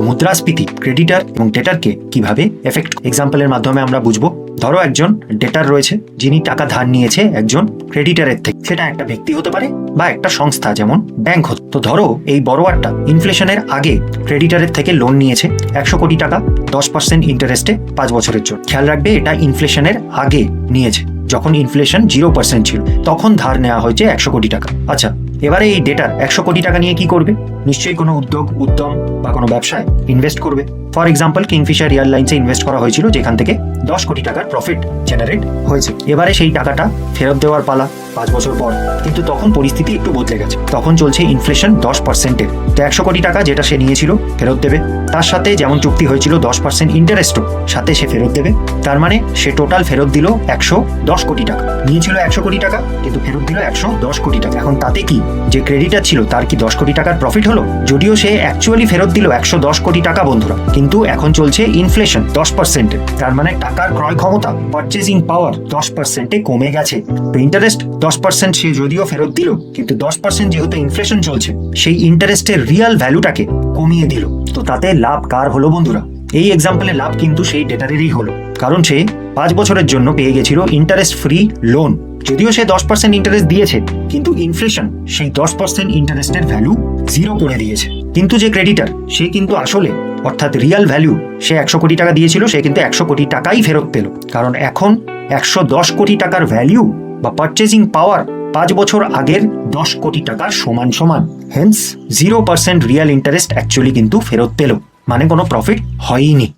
মুদ্রাস্ফীতি ক্রেডিটার এবং ডেটারকে কিভাবে এফেক্ট এক্সাম্পলের মাধ্যমে আমরা বুঝবো। ধরো একজন ডেটার রয়েছে যিনি টাকা ধার নিয়েছে একজন ক্রেডিটারের থেকে, সেটা একটা ব্যক্তি হতে পারে বা একটা সংস্থা যেমন ব্যাংক হতো। তো ধরো এই বড়োয়ারটা ইনফ্লেশনের আগে ক্রেডিটারের থেকে লোন নিয়েছে 100 কোটি টাকা 10% ইন্টারেস্টে 5 বছরের জন্য। খেয়াল রাখবে এটা ইনফ্লেশনের আগে নিয়েছে, যখন ইনফ্লেশন 0% ছিল তখন ধার নেওয়া হয়েছে 100 কোটি টাকা। আচ্ছা, এবারে এই ডেটার 100 কোটি টাকা নিয়ে কি করবে? নিশ্চয়ই কোনো উদ্যম বা কোনো ব্যবসায় ইনভেস্ট করবে। ফর এক্সাম্পল কিংফিশার এয়ারলাইন্সে ইনভেস্ট করা হয়েছিল, যেখান থেকে 10 কোটি টাকার প্রফিট জেনারেট হয়েছে। এবারে সেই টাকাটা ফেরত দেওয়ার পালা 5 বছর পর, কিন্তু তখন পরিস্থিতি একটু বদলে গেছে। তখন চলছে ইনফ্লেশন 10%-এর। তো 100 কোটি টাকা যেটা সে নিয়েছিল ফেরত দেবে, তার সাথে যেমন চুক্তি হয়েছিল 10% ইন্টারেস্টও সাথে সে ফেরত দেবে। তার মানে সে টোটাল ফেরত দিল 110 কোটি টাকা। নিয়েছিল 100 কোটি টাকা কিন্তু ফেরত দিল 110 কোটি টাকা। এখন তাতে কি যে ক্রেডিটার ছিল তার কি 10 কোটি টাকার প্রফিট হলো? যদিও সে অ্যাকচুয়ালি ফেরত দিল 110 কোটি টাকা বন্ধুরা, কিন্তু এখন চলছে ইনফ্লেশন 10%-এর। তার মানে টাকার ক্রয় ক্ষমতা পারচেজিং পাওয়ার 10%-এ কমে গেছে। তো ইন্টারেস্ট 10% সে যদিও ফেরত দিল, কিন্তু 10% যেহেতু ইনফ্লেশন চলছে সেই ইন্টারেস্টের রিয়াল ভ্যালুটাকে কমিয়ে দিল। তো তাতে লাভ কার হলো বন্ধুরা? এই এক্সাম্পলে লাভ কিন্তু সেই ডেটারেরই হলো, কারণ সে 5 বছরের জন্য পেয়ে গেছিল ইন্টারেস্ট ফ্রি লোন। যদিও সে 10% ইন্টারেস্ট দিয়েছে, কিন্তু ইনফ্লেশন সেই 10% ইন্টারেস্টের ভ্যালু 0 করে দিয়েছে। কিন্তু যে ক্রেডিটার সে কিন্তু আসলে অর্থাৎ রিয়াল ভ্যালু, সে 100 কোটি টাকা দিয়েছিল, সে কিন্তু 100 কোটি টাকাই ফেরত পেল, কারণ এখন 110 কোটি টাকার ভ্যালু বা পারচেজিং পাওয়ার 5 বছর আগের 10 কোটি টাকার সমান সমান। হেন্স 0% রিয়াল ইন্টারেস্ট অ্যাকচুয়ালি কিন্তু ফেরত পেল, মানে কোনো প্রফিট হয়নি।